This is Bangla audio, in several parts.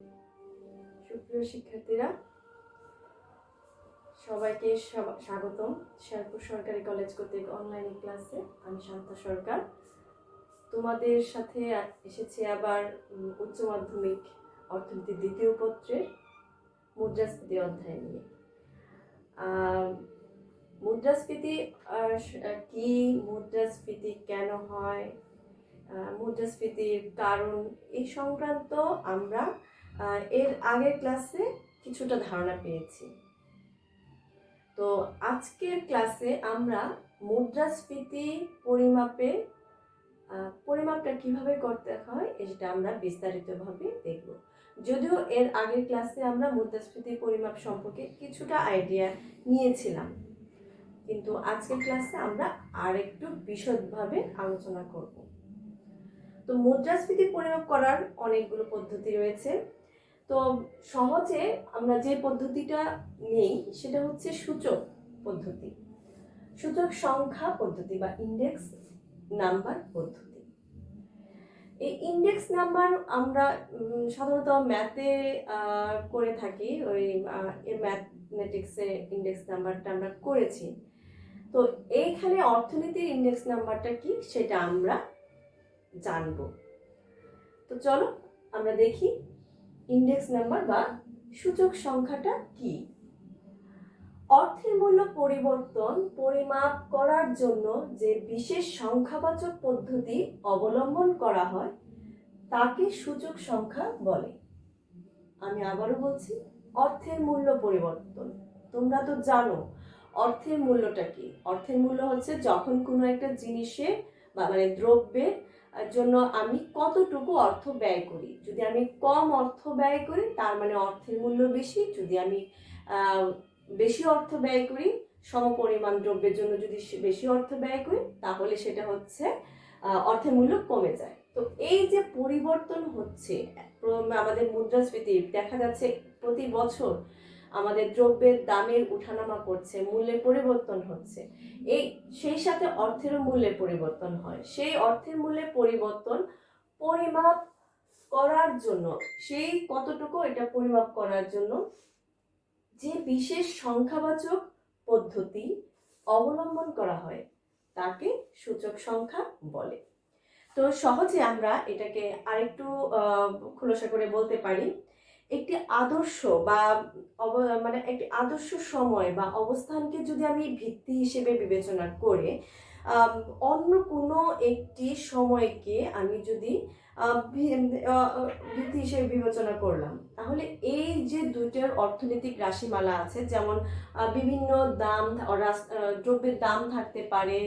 সুপ্রিয় শিক্ষার্থীরা, সবাইকে স্বাগতম শেরপুর সরকারি কলেজ কর্তৃক অনলাইন ক্লাসে। আমি শান্তা সরকার তোমাদের সাথে এসেছি আবার উচ্চ মাধ্যমিক অর্থনীতি দ্বিতীয় পত্রের মুদ্রাস্ফীতি অধ্যায় নিয়ে। মুদ্রাস্ফীতি কি, মুদ্রাস্ফীতি কেন হয়, মুদ্রাস্ফীতির কারণ, এই সংক্রান্ত আমরা এর আগের ক্লাসে কিছুটা ধারণা পেয়েছি। তো আজকের ক্লাসে আমরা মুদ্রাস্ফীতি পরিমাপটা কিভাবে করতে হয় এটা আমরা বিস্তারিতভাবে দেখব। যদিও এর আগের ক্লাসে আমরা মুদ্রাস্ফীতি পরিমাপ সম্পর্কে কিছুটা আইডিয়া নিয়েছিলাম, কিন্তু আজকের ক্লাসে আমরা আরেকটু বিশদভাবে আলোচনা করব। তো মুদ্রাস্ফীতি পরিমাপ করার অনেকগুলো পদ্ধতি রয়েছে। তো সহজে আমরা যে পদ্ধতিটা নেই সেটা হচ্ছে সূচক পদ্ধতি, সূচক সংখ্যা পদ্ধতি বা ইন্ডেক্স নাম্বার পদ্ধতি। এই ইন্ডেক্স নাম্বার আমরা সাধারণত ম্যাথে করে থাকি, ওই ম্যাথমেটিক্সে ইন্ডেক্স নাম্বারটা আমরা করেছি। তো এইখানে অর্থনীতির ইন্ডেক্স নাম্বারটা কি সেটা আমরা জানবো। তো চলো আমরা দেখি ইন্ডেক্স নাম্বার বা সূচক সংখ্যাটা কি। অর্থের মূল্য পরিবর্তন পরিমাপ করার জন্য যে বিশেষ সংখ্যাবাচক পদ্ধতি অবলম্বন করা হয় তাকে সূচক সংখ্যা বলে। আমি আবারও বলছি, অর্থের মূল্য পরিবর্তন। তোমরা তো জানো অর্থের মূল্যটা কি। অর্থের মূল্য হচ্ছে যখন কোনো একটা জিনিসের বা দ্রব্যের জন্য আমি কতটুকু অর্থ ব্যয় করি। যদি আমি কম অর্থ ব্যয় করি তার মানে অর্থের মূল্য বেশি। যদি আমি বেশি অর্থ ব্যয় করি, সমপরিমাণ দ্রব্যের জন্য যদি বেশি অর্থ ব্যয় করি, তাহলে সেটা হচ্ছে অর্থের মূল্য কমে যায়। তো এই যে পরিবর্তন হচ্ছে আমাদের মুদ্রাস্ফীতির, দেখা যাচ্ছে প্রতি বছর আমাদের দ্রব্যের দামের উঠানামা করছে, মূল্যের পরিবর্তন হচ্ছে। সেই সাথে অর্থেরও মূল্যের পরিবর্তন হয়। সেই অর্থের মূল্যের পরিবর্তন পরিমাপ করার জন্য, সেই কতটুকু এটা পরিমাপ করার জন্য যে বিশেষ সংখ্যাবাচক পদ্ধতি অবলম্বন করা হয় তাকে সূচক সংখ্যা বলে। তো সহজে আমরা এটাকে আরেকটু খোলাসা করে বলতে পারি, একটি আদর্শ বা একটি আদর্শ সময় বা অবস্থানকে যদি আমি ভিত্তি হিসেবে বিবেচনা করে অন্য কোনো একটি সময়কে আমি যদি ভিত্তি হিসেবে বিবেচনা করলাম, তাহলে এই যে দুইটার অর্থনৈতিক রাশিমালা আছে, যেমন বিভিন্ন দাম, দ্রব্যের দাম থাকতে পারে,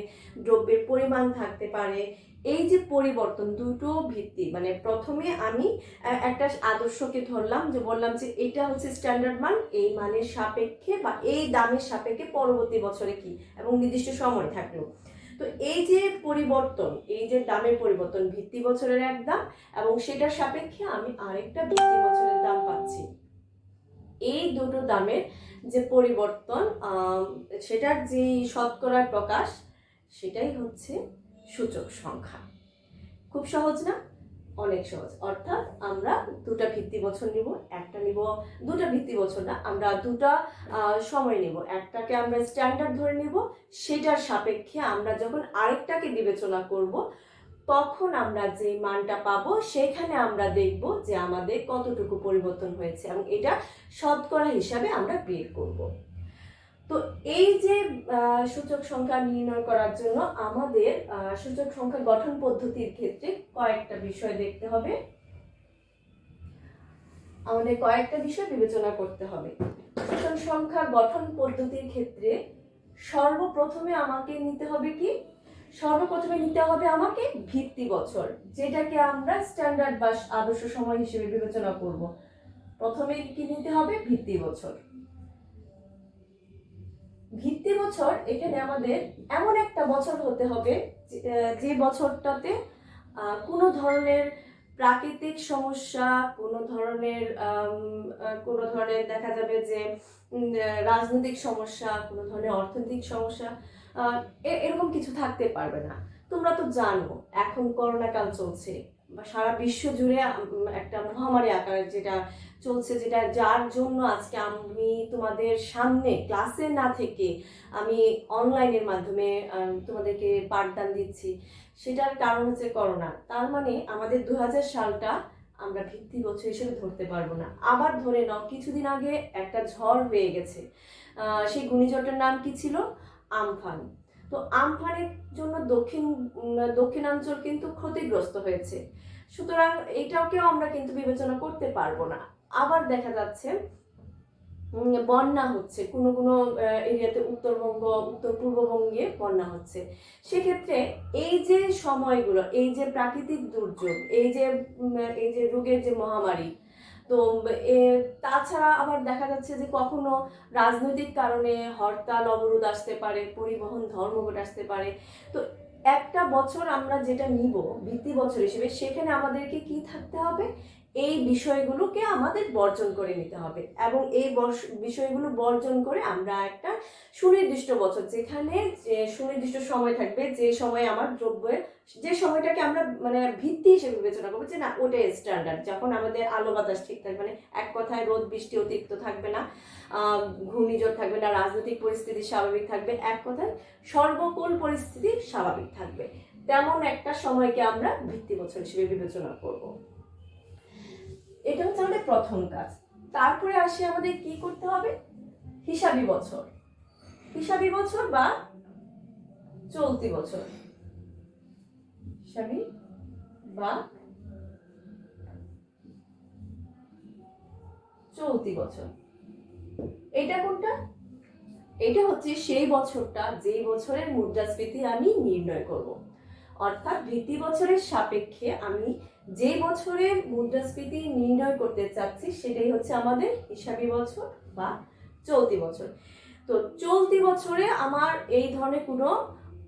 দ্রব্যের পরিমাণ থাকতে পারে, এই যে পরিবর্তন দুটো ভিত্তি, প্রথমে আমি একটা আদর্শকে ধরলাম, যে বললাম যে এটা হচ্ছে স্ট্যান্ডার্ড মান, এই মানের সাপেক্ষে বা এই দামের সাপেক্ষে পরবর্তী বছরে কি, এবং নির্দিষ্ট সময় থাকলো। তো এই যে পরিবর্তন, এই যে দামের পরিবর্তন, ভিত্তি বছরের এক দাম এবং সেটার সাপেক্ষে আমি আরেকটা ভিত্তি বছরের দাম পাচ্ছি, এই দুটো দামের যে পরিবর্তন, সেটার যে শতকরার প্রকাশ, সেটাই হচ্ছে সূচক সংখ্যা। খুব সহজ না? অনেক সহজ। অর্থাৎ আমরা দুটা ভিত্তি বছর নিব, দুটা ভিত্তি বছর না, আমরা দুটা সময় নিব। একটাকে আমরা স্ট্যান্ডার্ড ধরে নিব, সেটার সাপেক্ষে আমরা যখন আরেকটাকে বিবেচনা করব তখন আমরা যে মানটা পাবো সেখানে আমরা দেখব যে আমাদের কতটুকু পরিবর্তন হয়েছে, এবং এটা শতকরা হিসাবে আমরা বের করব। তো এই যে সূচক সংখ্যা নির্ণয় করার জন্য আমাদের সূচক সংখ্যা গঠন পদ্ধতির ক্ষেত্রে কয়েকটা বিষয় দেখতে হবে, আমাদের কয়েকটা বিষয় বিবেচনা করতে হবে। সূচক সংখ্যা গঠন পদ্ধতির ক্ষেত্রে সর্বপ্রথমে আমাকে নিতে হবে আমাকে ভিত্তি বছর, যেটাকে আমরা স্ট্যান্ডার্ড বা আদর্শ সময় হিসেবে বিবেচনা করব। প্রথমে কি নিতে হবে? ভিত্তি বছর। ভিত্তি বছর এখানে আমাদের এমন একটা বছর হতে হবে যে বছরটাতে কোনো ধরনের প্রাকৃতিক সমস্যা, কোনো ধরনের দেখা যাবে যে রাজনৈতিক সমস্যা, কোনো ধরনের অর্থনৈতিক সমস্যা, এরকম কিছু থাকতে পারবে না। তোমরা তো জানো এখন করোনা কাল চলছে, বা সারা বিশ্ব জুড়ে একটা মহামারী আকারে যেটা চলছে, যেটা যার জন্য আজকে আমি তোমাদের সামনে ক্লাসে না থেকে আমি অনলাইনের মাধ্যমে তোমাদেরকে পাঠদান দিচ্ছি, সেটার কারণ হচ্ছে করোনা। তার মানে আমাদের 2000 সালটা আমরা ভিত্তি বছর হিসেবে ধরতে পারবো না। আবার ধরে নাও কিছুদিন আগে একটা ঝড় হয়ে গেছে, সেই ঘূর্ণিঝড়টার নাম কি ছিল? আমফান। তো আমফানের জন্য দক্ষিণাঞ্চল কিন্তু ক্ষতিগ্রস্ত হয়েছে, সুতরাং এটাকেও আমরা কিন্তু বিবেচনা করতে পারবো না। আবার দেখা যাচ্ছে বন্যা হচ্ছে কোনো কোনো এরিয়াতে, উত্তরবঙ্গ, উত্তর পূর্ববঙ্গে বন্যা হচ্ছে। সেক্ষেত্রে এই যে সময়গুলো, এই যে প্রাকৃতিক দুর্যোগ, এই যে রোগের যে মহামারী, তো তাছাড়া আবার দেখা যাচ্ছে যে কখনো রাজনৈতিক কারণে হরতাল অবরোধ আসতে পারে, পরিবহন ধর্মঘট আসতে পারে। তো একটা বছর আমরা যেটা নিব ভিত্তি বছর হিসেবে, সেখানে আমাদেরকে কি থাকতে হবে? এই বিষয়গুলোকে আমাদের বর্জন করে নিতে হবে, এবং এই বিষয়গুলো বর্জন করে আমরা একটা সুনির্দিষ্ট বছর, যেখানে যে সুনির্দিষ্ট সময় থাকবে, যে সময় আমার দ্রব্যের, যে সময়টাকে আমরা মানে ভিত্তি হিসেবে বিবেচনা করবো যে না ওটাই স্ট্যান্ডার্ড, যখন আমাদের আলো বাতাস ঠিক থাকবে, মানে এক কথায় রোদ বৃষ্টি অতিরিক্ত থাকবে না, ঘূর্ণিঝড় থাকবে না, রাজনৈতিক পরিস্থিতি স্বাভাবিক থাকবে, এক কথায় সর্বকুল পরিস্থিতি স্বাভাবিক থাকবে, তেমন একটা সময়কে আমরা ভিত্তি বছর হিসেবে বিবেচনা করব। এটা হচ্ছে আমাদের প্রথম কাজ। তারপরে আসে আমাদের কি করতে হবে? হিসাবি বছর। হিসাবি বছর বা চলতি বছর। হিসাবি বা চলতি বছর। এটা কোনটা? এটা হচ্ছে সেই বছরটা যে বছরের মুদ্রাস্ফীতি আমি নির্ণয় করব। অর্থাৎ ভিত্তি বছরের সাপেক্ষে আমি যে বছরের মুদ্রাস্ফীতি নির্ণয় করতে চাচ্ছি সেটাই হচ্ছে আমাদের হিসাবি বছর বা চলতি বছর। তো চলতি বছরে আমার এই ধরনের কোনো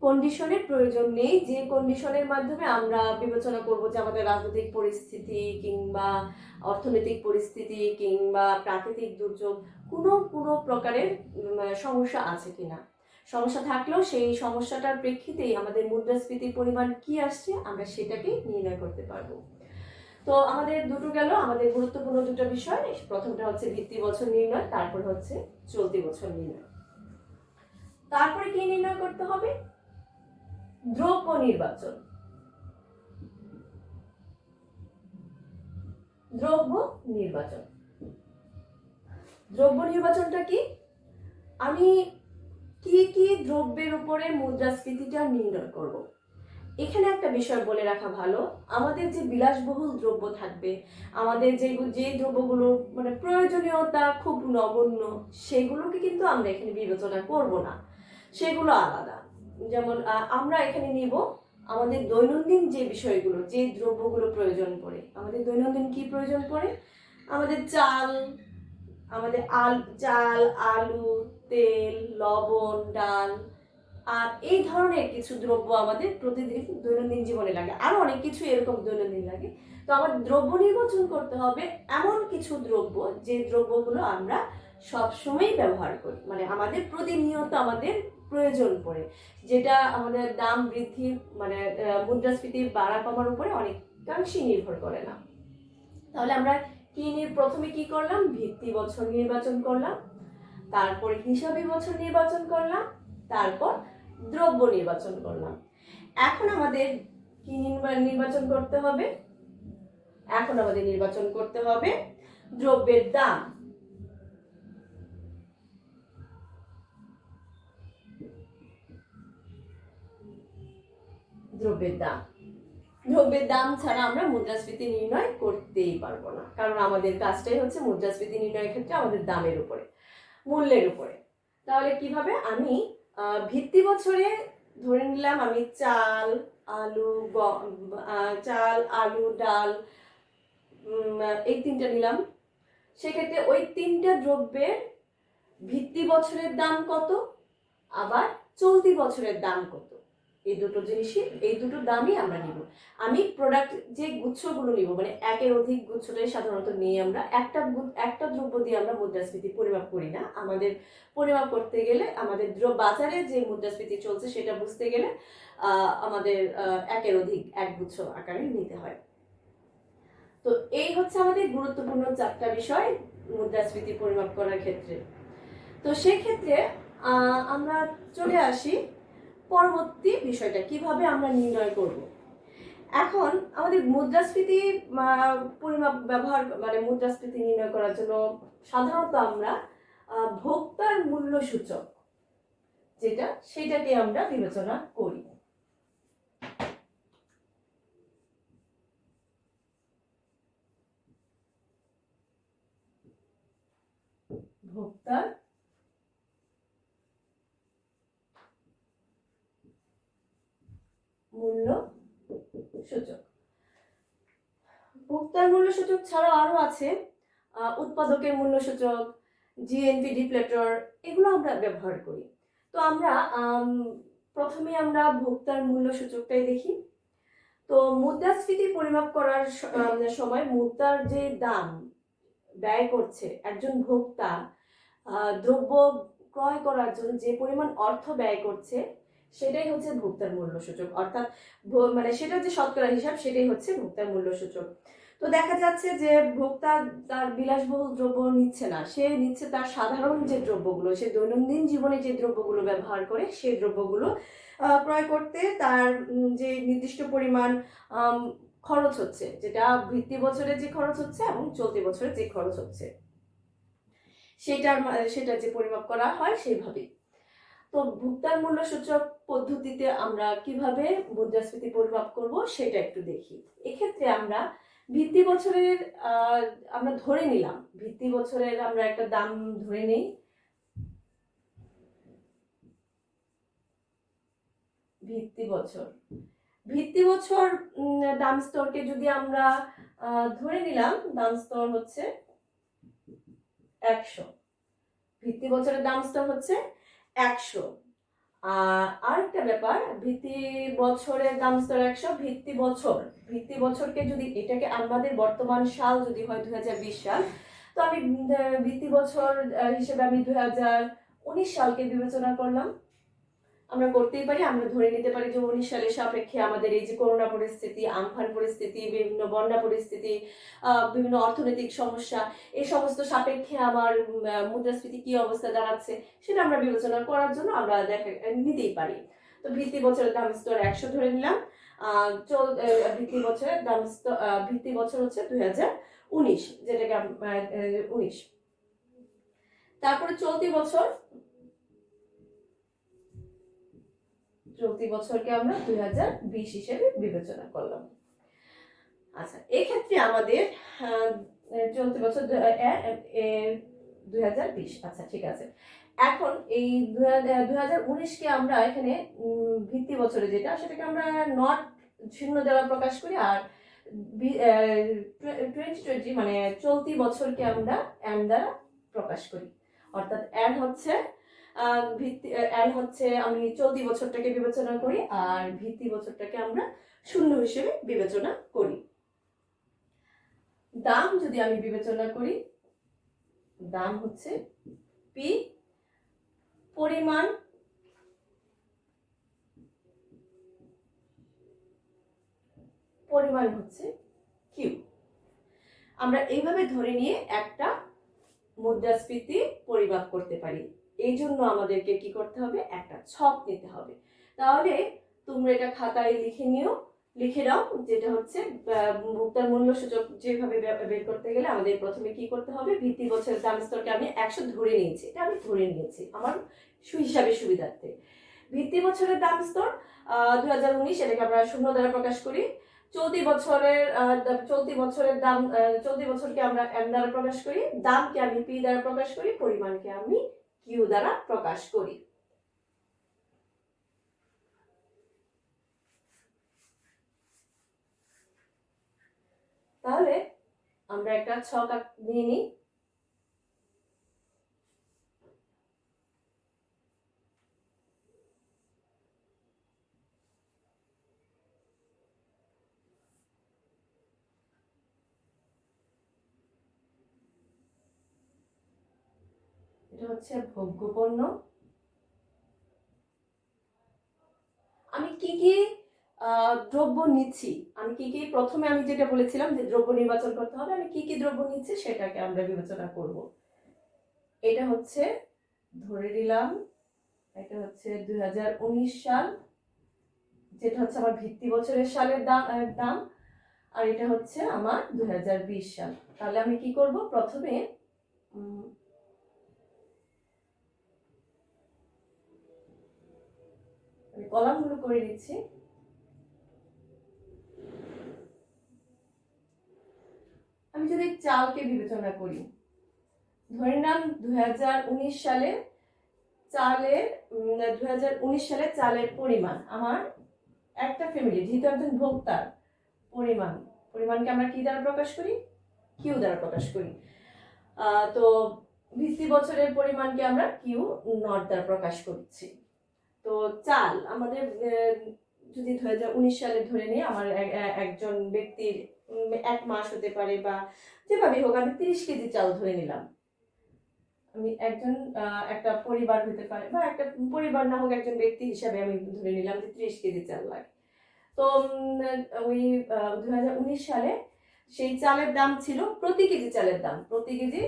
কন্ডিশনের প্রয়োজন নেই, যে কন্ডিশনের মাধ্যমে আমরা বিবেচনা করব যে আমাদের রাজনৈতিক পরিস্থিতি কিংবা অর্থনৈতিক পরিস্থিতি কিংবা প্রাকৃতিক দুর্যোগ কোনো প্রকারের সমস্যা আছে কিনা। সমস্যা থাকলেও সেই সমস্যাটার প্রেক্ষিতেই আমাদের মুদ্রাস্ফীতির পরিমাণ কি আসছে আমরা সেটাকে নির্ণয় করতে পারবো। তো আমাদের দুটো গেল, আমাদের গুরুত্বপূর্ণ দুটো বিষয়। প্রথমটা হচ্ছে ভিত্তি বছর নির্ণয়, তারপর হচ্ছে চলতি বছর নির্ণয়। তারপরে কি নির্ণয় করতে হবে? দ্রব্য নির্বাচন। দ্রব্য নির্বাচন। দ্রব্য নির্বাচনটা কি? আমি কি কি দ্রব্যের উপরে মুদ্রাস্ফীতিটা নির্ণয় করব। এখানে একটা বিষয় বলে রাখা ভালো, আমাদের যে বিলাসবহুল দ্রব্য থাকবে, আমাদের যে দ্রব্যগুলো মানে প্রয়োজনীয়তা খুব নগণ্য, সেগুলোকে কিন্তু আমরা এখানে বিবেচনা করব না, সেগুলো আলাদা। যেমন আমরা এখানে নিব আমাদের দৈনন্দিন যে বিষয়গুলো, যে দ্রব্যগুলো প্রয়োজন পড়ে। আমাদের দৈনন্দিন কি প্রয়োজন পড়ে? আমাদের চাল, চাল, আলু, তেল, লবণ, ডাল, আর এই ধরনের কিছু দ্রব্য আমাদের প্রতিদিন দৈনন্দিন জীবনে লাগে, আরো অনেক কিছু এরকম দৈনন্দিন লাগে। তো আমাদের দ্রব্য নির্বাচন করতে হবে এমন কিছু দ্রব্য যে দ্রব্যগুলো আমরা সবসময় ব্যবহার করি, মানে আমাদের প্রতিনিয়ত আমাদের প্রয়োজন পড়ে, যেটা আমাদের দাম বৃদ্ধি মানে মুদ্রাস্ফীতি বাড়া কমার উপরে অনেকাংশেই নির্ভর করে না। তাহলে আমরা প্রথমে কি করলাম? ভিত্তি বছর নির্বাচন করলাম, তারপরে হিসাবি বছর নির্বাচন করলাম, তারপর দ্রব্য নির্বাচন করলাম। এখন আমাদের কি নির্বাচন করতে হবে? এখন আমাদের নির্বাচন করতে হবে দ্রব্যের দাম। দ্রব্যের দাম। দ্রব্যের দাম ছাড়া আমরা মুদ্রাস্ফীতি নির্ণয় করতেই পারবো না, কারণ আমাদের কাজটাই হচ্ছে মুদ্রাস্ফীতি নির্ণয়ের ক্ষেত্রে আমাদের দামের উপরে, মূল্যের উপরে। তাহলে কিভাবে? আমি ভিত্তি বছরে ধরে নিলাম আমি চাল, আলু, ডাল, এই তিনটা নিলাম। সেক্ষেত্রে ওই তিনটা দ্রব্যের ভিত্তি বছরের দাম কত, আবার চলতি বছরের দাম কত, এই দুটো জিনিসই, এই দুটো দামই আমরা নিব। আমি প্রোডাক্ট যে গুচ্ছগুলো নিব, মানে একের অধিক গুচ্ছটাই সাধারণত নিয়ে আমরা একটা দ্রব্য দিয়ে আমরা মুদ্রাস্ফীতি পরিমাপ করি না। আমাদের পরিমাপ করতে গেলে, আমাদের বাজারে যে মুদ্রাস্ফীতি চলছে সেটা বুঝতে গেলে আমাদের একের অধিক এক গুচ্ছ আকারে নিতে হয়। তো এই হচ্ছে আমাদের গুরুত্বপূর্ণ 4টা বিষয় মুদ্রাস্ফীতি পরিমাপ করার ক্ষেত্রে। তো সেক্ষেত্রে আমরা চলে আসি পরবর্তী বিষয়টা, কিভাবে আমরা নির্ণয় করব। এখন আমাদের মুদ্রাস্ফীতি পরিমাপ ব্যবহার মানে মুদ্রাস্ফীতি নির্ণয় করার জন্য সাধারণত আমরা ভোক্তার মূল্য সূচক সেটাকে আমরা বিবেচনা করি। ভোক্তার মূল্য সূচক। ভোক্তার মূল্য সূচক ছাড়াও আরো আছে উৎপাদকের মূল্য সূচক, জিএনপি ডিপ্লেটর, এগুলো আমরা ব্যবহার করি। তো আমরা প্রথমে আমরা ভোক্তার মূল্য সূচকটাই দেখি। তো মুদ্রাস্ফীতি পরিমাপ করার সময় মুদ্রার যে দাম ব্যয় করছে একজন ভোক্তা দ্রব্য ক্রয় করার জন্য যে পরিমাণ অর্থ ব্যয় করছে সেটাই হচ্ছে ভোক্তার মূল্য সূচক, অর্থাৎ মানে সেটা যে শতকরা হিসাব সেটাই হচ্ছে ভোক্তার মূল্য সূচক। তো দেখা যাচ্ছে যে ভোক্তা তার বিলাসবহুল দ্রব্য নিচ্ছে না, সে নিচ্ছে তার সাধারণ যে দ্রব্যগুলো, সে দৈনন্দিন জীবনে যে দ্রব্যগুলো ব্যবহার করে সেই দ্রব্যগুলো ক্রয় করতে তার যে নির্দিষ্ট পরিমাণ খরচ হচ্ছে, যেটা ভিত্তি বছরে যে খরচ হচ্ছে এবং চলতি বছরে যে খরচ হচ্ছে সেটা যে পরিমাপ করা হয় সেইভাবেই। তো ভোক্তার মূল্য সূচক পদ্ধতিতে আমরা কিভাবে মুদ্রাস্ফীতি পরিমাপ করব সেটা একটু দেখি। এক্ষেত্রে আমরা ভিত্তি বছরের আমরা ধরে নিলাম, ভিত্তি বছরের আমরা একটা দাম ধরে নেই। ভিত্তি বছর দাম স্তরকে যদি আমরা ধরে নিলাম, দাম স্তর হচ্ছে 100, ভিত্তি বছরের দাম স্তর হচ্ছে 100। আর একটা ব্যাপার, ভিত্তি বছরের দাম স্তর 100, ভিত্তি বছরকে যদি এটাকে আমাদের বর্তমান সাল যদি হয় 2020 সাল, তো আমি ভিত্তি বছর হিসেবে আমি 2019 সালকে বিবেচনা করলাম। আমরা করতেই পারি, আমরা ধরে নিতে পারি যে 19 সালের সাপেক্ষে আমাদের এই যে করোনা পরিস্থিতি, আমফান পরিস্থিতি, বিভিন্ন বন্যা পরিস্থিতি, বিভিন্ন অর্থনৈতিক সমস্যা, এই সমস্ত সাপেক্ষে আমার মুদ্রাস্ফীতি কি অবস্থা দাঁড়াচ্ছে সেটা আমরা বিবেচনা করার জন্য আমরা নিতেই পারি। তো ভিত্তি বছরের দাম স্তর 100 ধরে নিলাম। ভিত্তি বছর হচ্ছে 2019, যেটাকে 19। তারপরে চলতি বছরকে আমরা 2020 হিসেবে বিবেচনা করলাম। আচ্ছা, এক্ষেত্রে আমাদের চলতি বছর 2020। আচ্ছা, ঠিক আছে। এখন এই 2019কে আমরা এখানে ভিত্তি বছরে যেটা সেটাকে আমরা নট চিহ্ন দ্বারা প্রকাশ করি, আর 2020 মানে চলতি বছরকে আমরা এন দ্বারা প্রকাশ করি। অর্থাৎ এন হচ্ছে আমি চলতি বছরটাকে বিবেচনা করি, আর ভিত্তি বছরটাকে আমরা শূন্য হিসেবে বিবেচনা করি। দাম যদি আমি বিবেচনা করি, দাম হচ্ছে পি, পরিমাণ হচ্ছে কিউ। আমরা এইভাবে ধরে নিয়ে একটা মুদ্রাস্ফীতি পরিমাপ করতে পারি। এই জন্য আমাদেরকে কি করতে হবে, একটা ছক নিতে হবে। তাহলে তোমরা এটা খাতায় লিখে দাও, যেটা হচ্ছে ভোক্তার মূল্য সূচক যেভাবে বের করতে গেলে আমাদের প্রথমে কি করতে হবে, ভিত্তি বছরের দাম স্তরকে আমি 100 ধরে নিয়েছি, এটা আমি ধরে নিয়েছি আমার হিসাবের সুবিধার্থে। ভিত্তি বছরের দাম স্তর 2019, এটাকে আমরা শূন্য দ্বারা প্রকাশ করি। চলতি বছরকে আমরা এম দ্বারা প্রকাশ করি, দামকে আমি পি দ্বারা প্রকাশ করি, পরিমাণকে আমি কিউ দ্বারা প্রকাশ করি। তাহলে আমরা একটা ছক নিয়ে নিই। এটা হচ্ছে ভোগ্যপণ্য। আমি কি কি দ্রব্য নিচ্ছি, আমি কি কি, প্রথমে আমি যেটা বলেছিলাম যে দ্রব্য নির্বাচন করতে হবে, আমি কি কি দ্রব্য নিচ্ছি সেটাকে আমরা বিবেচনা করব। এটা হচ্ছে, ধরে নিলাম এটা হচ্ছে 2019 সাল, যেটা হচ্ছে আমার ভিত্তি বছরের সালের দাম, আর এটা হচ্ছে আমার 2020 সাল। তাহলে আমি কি করব, প্রথমে আমি কলামগুলো করে নিচ্ছি। আমি যদি চালকে বিবেচনা করি, ধরে নিলাম 2019 সালে চালের 2019 সালে চালের পরিমাণ, আমার একটা ফ্যামিলি যেহেতু একজন ভোক্তার পরিমাণকে আমরা কি দ্বারা প্রকাশ করি, কিউ দ্বারা প্রকাশ করি। তো ভিত্তি বছরের পরিমাণকে আমরা কিউ নট দ্বারা প্রকাশ করছি। তো চাল আমাদের যদি 2019 সালে ধরে নিই, আমার একজন ব্যক্তির এক মাস হতে পারে বা যেভাবে হোক, আমি 30 কেজি চাল ধরে নিলাম। আমি একটা পরিবার হতে পারে বা একটা পরিবার না হোক, একজন ব্যক্তি হিসাবে আমি ধরে নিলাম যে 30 কেজি চাল লাগে। তো ওই 2019 সালে সেই চালের দাম ছিল, প্রতি কেজি চালের দাম, প্রতি কেজি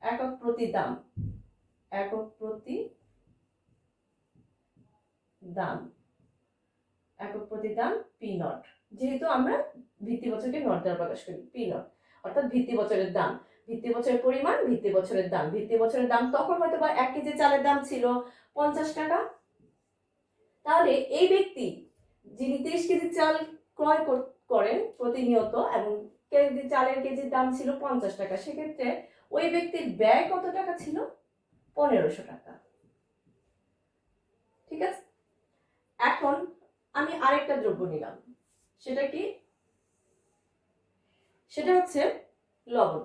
একক প্রতি দাম পি নট, যেহেতু আমরা ভিত্তি বছরকে নট দ্বারা প্রকাশ করি, পি নট অর্থাৎ ভিত্তি বছরের দাম, ভিত্তি বছরের পরিমাণ, ভিত্তি বছরের দাম। ভিত্তি বছরের দাম তখন হয়তো বা 1 কেজি চালের দাম ছিল 50 টাকা। তাহলে এই ব্যক্তি যিনি 30 কেজি চাল ক্রয় করেন প্রতিনিয়ত এবং চালের কেজির দাম ছিল 50 টাকা, সেক্ষেত্রে ওই ব্যক্তির ব্যয় কত টাকা ছিল, 1500 টাকা। ঠিক আছে, এখন আমি আরেকটা দ্রব্য নিলাম, সেটা কি, সেটা হচ্ছে লবণ।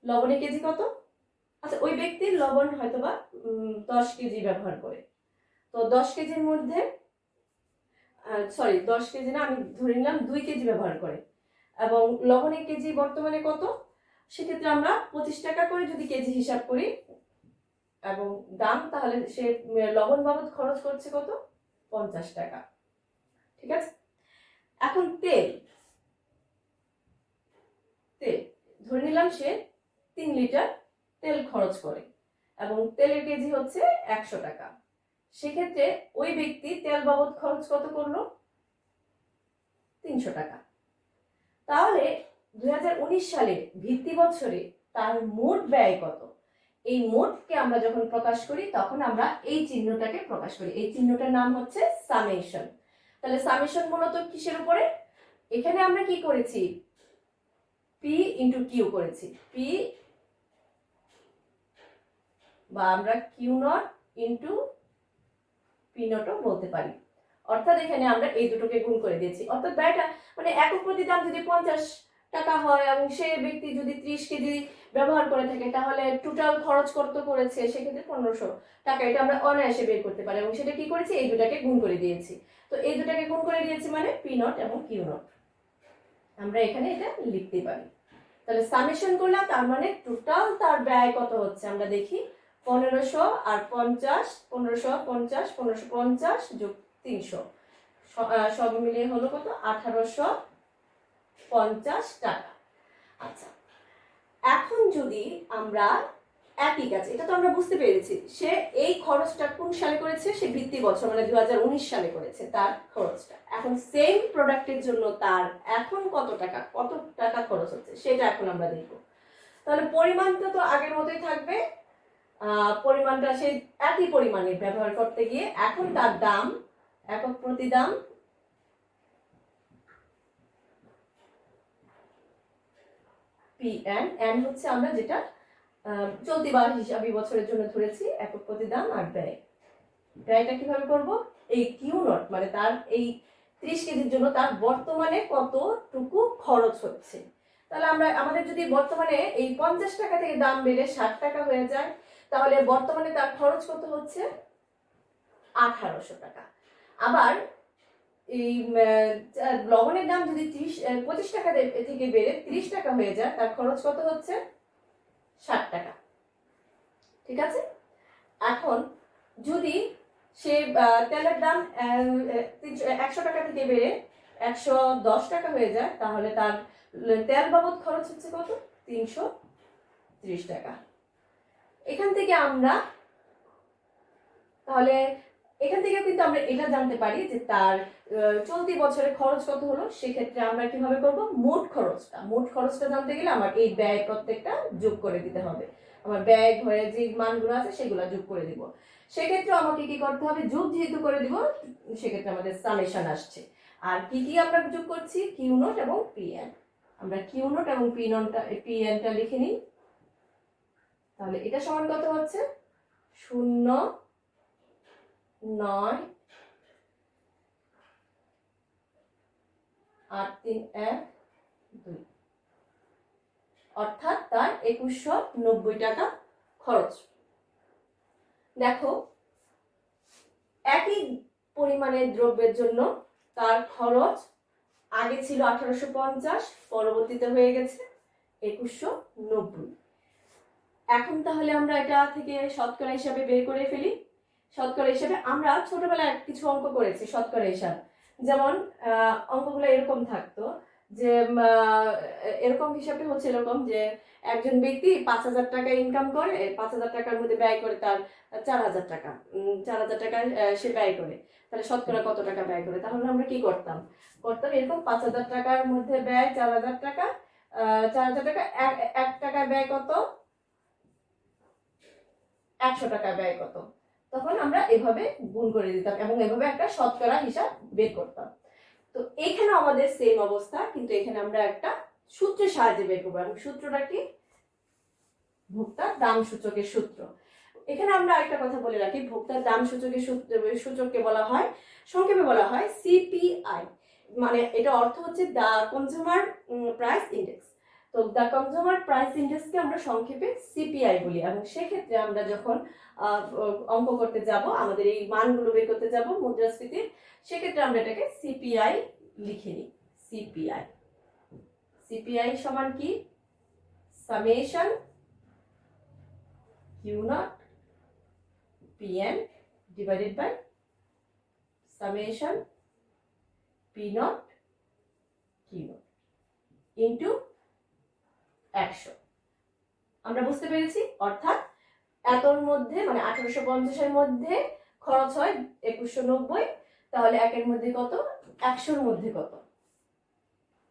লবণের কেজি কত, আচ্ছা ওই ব্যক্তির লবণ হয়তোবা 10 কেজি ব্যবহার করে, তো 10 কেজির মধ্যে 10 কেজি না, আমি ধরে নিলাম 2 কেজি ব্যবহার করে, এবং লবণের কেজি বর্তমানে কত, সেক্ষেত্রে আমরা 25 টাকা করে যদি কেজি হিসাব করি এবং দাম, তাহলে সে লবণ বাবদ খরচ করছে কত, 50 টাকা। ঠিক আছে, এখন তেল ধরে নিলাম সে 3 লিটার তেল খরচ করে এবং তেলের কেজি হচ্ছে 100 টাকা, সেক্ষেত্রে ওই ব্যক্তি তেল বাবদ খরচ কত করলো, 300 টাকা। তাহলে 2019 সালে ভিত্তি বছরে তার মোট ব্যয় কত, এই মোটকে আমরা যখন প্রকাশ করি তখন আমরা এই চিহ্নটাকে প্রকাশ করি, এই চিহ্নটার নাম হচ্ছে সামেশন। তাহলে সামেশন মূলত কিসের উপরে, এখানে আমরা কি করেছি, পি ইন্টু কিউ করেছি, পি বা আমরা কিউ নট ইন্টু পি নটও বলতে পারি, অর্থাৎ এখানে আমরা এই দুটোকে গুণ করে দিয়েছি। অর্থাৎ ব্যয়টা মানে একক প্রতি দাম যদি 50 টাকা হয় এবং সে ব্যক্তি যদি 30 কেজি ব্যবহার করে থাকে, তাহলে টোটাল খরচ কত করেছে, সেক্ষেত্রে 1500 টাকা, এটা আমরা অনায়াসে বের করতে পারি। এবং সেটা কি করেছি, এই দুটাকে গুণ করে দিয়েছি। তো এই দুটাকে গুণ করে দিয়েছি মানে পি নট এবং কিউ নট, আমরা এখানে এটা লিখতে পারি। তাহলে সামেশন করলাম, তার মানে টোটাল তার ব্যয় কত হচ্ছে, আমরা দেখি 1500 আর 50, 1550 যোগ 300, সব মিলিয়ে হলো কত, 1850 টাকা। আচ্ছা, এখন যদি আমরা একই কাজ, এটা তো আমরা বুঝতে পেরেছি সে এই খরচটা কোন সালে করেছে, সে ভিত্তি বছর মানে 2019 সালে করেছে তার খরচটা। এখন সেম প্রোডাক্টের জন্য তার এখন কত টাকা খরচ হচ্ছে সেটা এখন আমরা দেখব। তাহলে পরিমাণটা তো আগের মতোই থাকবে, পরিমাণটা সেই একই পরিমাণে ব্যবহার করতে গিয়ে এখন তার দাম, একক প্রতি দাম পি এন হচ্ছে আমরা যেটা চলতি বা হিসাবি বছরের জন্য ধরেছি, একক প্রতি দাম আর ব্যয়টা কিভাবে করব, এই কিউ নট মানে তার এই 30 কেজির জন্য তার বর্তমানে কতটুকু খরচ হচ্ছে। তাহলে আমাদের যদি বর্তমানে এই 50 টাকা থেকে দাম বেড়ে 60 টাকা হয়ে যায়, তাহলে বর্তমানে তার খরচ কত হচ্ছে, 1800 টাকা। আবার এই লবণের দাম যদি 25 টাকা থেকে বেড়ে 30 টাকা হয়ে যায়, তার খরচ কত হচ্ছে, 60 টাকা। ঠিক আছে, এখন যদি সে তেলের দাম 100 টাকা থেকে বেড়ে 110 টাকা হয়ে যায়, তাহলে তার তেল বাবদ খরচ হচ্ছে কত? 330 টাকা। এখান থেকে আমরা তাহলে এখান থেকে কিন্তু আমরা এটা জানতে পারি যে তার চলতি বছরে খরচ কত হলো। সেক্ষেত্রে আমরা কিভাবে করব? মোট খরচটা জানতে গেলে আমার এই ব্যয় প্রত্যেকটা যোগ করে দিতে হবে। আমার ব্যয় ঘরে যে মানগুলো আছে সেগুলো যোগ করে দিব। সেক্ষেত্রে আমাকে কি করতে হবে? যোগ যেহেতু করে দিব, সেক্ষেত্রে আমাদের সামেশন আসছে। আর কি কি আমরা যোগ করছি? কিউ নোট এবং পিএন। আমরা কিউ নোট এবং পিএনটা লিখে নিই। তাহলে এটা সমান কত হচ্ছে? 0, 9, 8, 3, 1, 2, অর্থাৎ তার 2190 টাকা খরচ। দেখো, একই পরিমাণের দ্রব্যের জন্য তার খরচ আগে ছিল 1850, পরবর্তীতে হয়ে গেছে 2190। এখন তাহলে আমরা এটা থেকে শতকরা হিসাবে বের করে ফেলি। শতকরা হিসাবে আমরা ছোটবেলায় কিছু অঙ্ক করেছি শতকরা হিসাব। যেমন অঙ্কগুলো এরকম থাকতো যে এরকম হিসাবে হচ্ছে এরকম যে একজন ব্যক্তি 5000 টাকা ইনকাম করে, 5000 টাকার মধ্যে ব্যয় করে তার 4000 টাকা, 4000 টাকা সে ব্যয় করে, তাহলে শতকরা কত টাকা ব্যয় করে? তাহলে আমরা কি করতাম এরকম 5000 টাকার মধ্যে ব্যয় 4000 টাকা, 4000 টাকা 1 টাকা ব্যয় কত, 100 টাকা ব্যয় কত, তখন আমরা এভাবে গুণ করে দিতাম এবং এভাবে একটা শতকরা হিসাব বের করতাম। তো এখানে আমাদের সেম অবস্থা, কিন্তু এখানে আমরা একটা সূত্রের সাহায্যে বের করবো। এবং সূত্রটা কি? ভোক্তার দাম সূচকের সূত্র। এখানে আমরা একটা কথা বলে রাখি, ভোক্তার দাম সূচকের সূচককে বলা হয়, সংক্ষেপে বলা হয় সিপিআই। মানে এটা অর্থ হচ্ছে দা কনজিউমার প্রাইস ইন্ডেক্স। তো দা কনজিউমার প্রাইস ইন্ডেক্সকে আমরা সংক্ষেপে সিপিআই বলি। এবং সেক্ষেত্রে আমরা যখন অঙ্ক করতে যাব, আমাদের এই মানগুলো বের করতে যাব মুদ্রাস্ফীতির, সেক্ষেত্রে আমরা এটাকে সিপিআই লিখে নিই। সিপিআই সমান কি? Summation Q nought PN divided by summation P nought Q nought into 100। আমরা বুঝতে পেরেছি, অর্থাৎ এতর মধ্যে মানে 1850-এর মধ্যে খরচ হয় 2190, তাহলে একের মধ্যে কত, 100-র মধ্যে কত?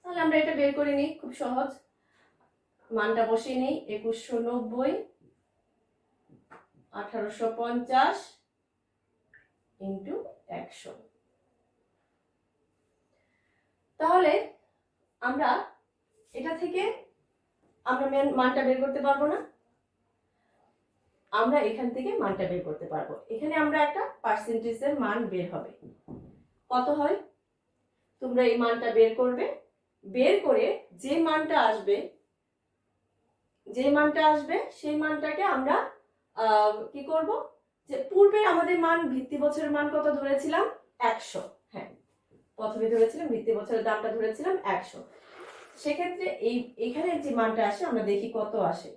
তাহলে আমরা এটা বের করে নিই, খুব সহজ। মানটা বসিয়ে নিই, 2190 1850 ইন্টু 100। তাহলে আমরা এটা থেকে আমরা মানটা বের করতে পারবো না, আমরা এখান থেকে মানটা বের করতে পারবো। এখানে আমরা একটা পার্সেন্টেজের মান বের হবে, কত হয়? তোমরা এই মানটা বের করবে, বের করে যে মানটা আসবে সেই মানটাকে আমরা কি করব? যে পূর্বে আমাদের মান ভিত্তি বছরের মান কত ধরেছিলাম? 100। হ্যাঁ, প্রথমে ধরেছিলাম ভিত্তি বছরের দামটা ধরেছিলাম 100। সেক্ষেত্রে এখানে যে মানটা আসে আমরা দেখি কত আসে।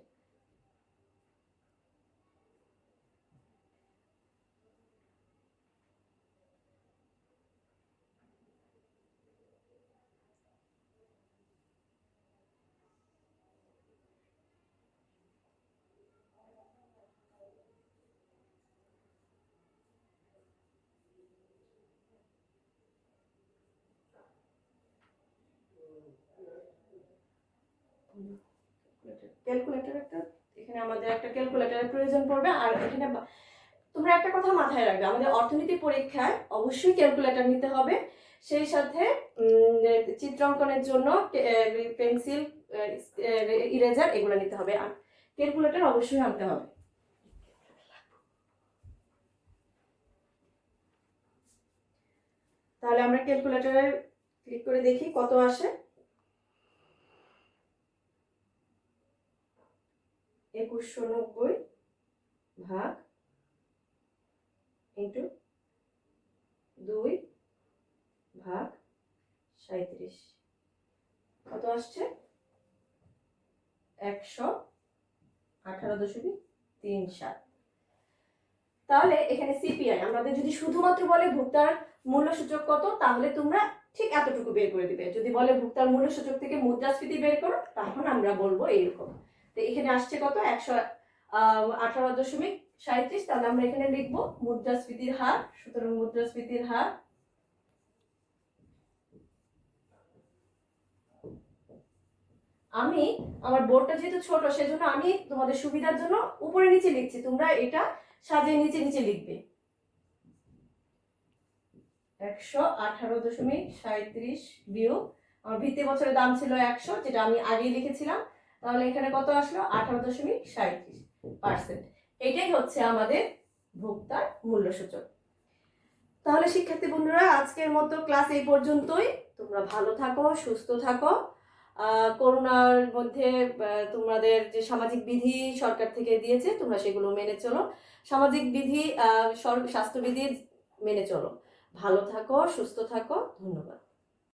এখানে আমাদের একটা ক্যালকুলেটরের প্রয়োজন পড়বে। আর এখানে তোমরা একটা কথা মাথায় রাখবে, আমাদের অর্থনীতি পরীক্ষায় অবশ্যই ক্যালকুলেটর নিতে হবে। সেই সাথে চিত্রাঙ্কনের জন্য পেন্সিল, ইরেজার এগুলো নিতে হবে, আর ক্যালকুলেটর অবশ্যই আনতে হবে। তাহলে আমরা ক্যালকুলেটরে ক্লিক করে দেখি কত আসে। 2190 ভাগ ইন্টু 2 ভাগ 37 কত আসছে? 118.37। তাহলে এখানে সিপিআই আমাদের যদি শুধুমাত্র বলে ভোক্তার মূল্য সূচক কত, তাহলে তোমরা ঠিক এতটুকু বের করে দিবে। যদি বলে ভোক্তার মূল্য সূচক থেকে মুদ্রাস্ফীতি বের করো, তখন আমরা বলবো এইরকম। তো এখানে আসছে কত, 118.37। তাহলে আমরা এখানে লিখবো মুদ্রাস্ফীতির হার। সুতরাং মুদ্রাস্ফীতির হার আমি আমার বোর্ডটা যেহেতু ছোট, সেজন্য আমি তোমাদের সুবিধার জন্য উপরে নিচে লিখছি, তোমরা এটা সাজিয়ে নিচে নিচে লিখবে। 118.37 বিয়োগ আমার ভিত্তি বছরের দাম ছিল 100, যেটা আমি আগেই লিখেছিলাম। তাহলে এখানে কত আসলো, 18.37%। এটাই হচ্ছে আমাদের ভোক্তার মূল্য সূচক। তাহলে শিক্ষার্থী বন্ধুরা, আজকের মতো ক্লাস এই পর্যন্তই। তোমরা ভালো থাকো, সুস্থ থাকো। করোনার মধ্যে তোমাদের যে সামাজিক বিধি সরকার থেকে দিয়েছে, তোমরা সেগুলো মেনে চলো। সামাজিক বিধি, স্বাস্থ্যবিধি মেনে চলো। ভালো থাকো, সুস্থ থাকো। ধন্যবাদ।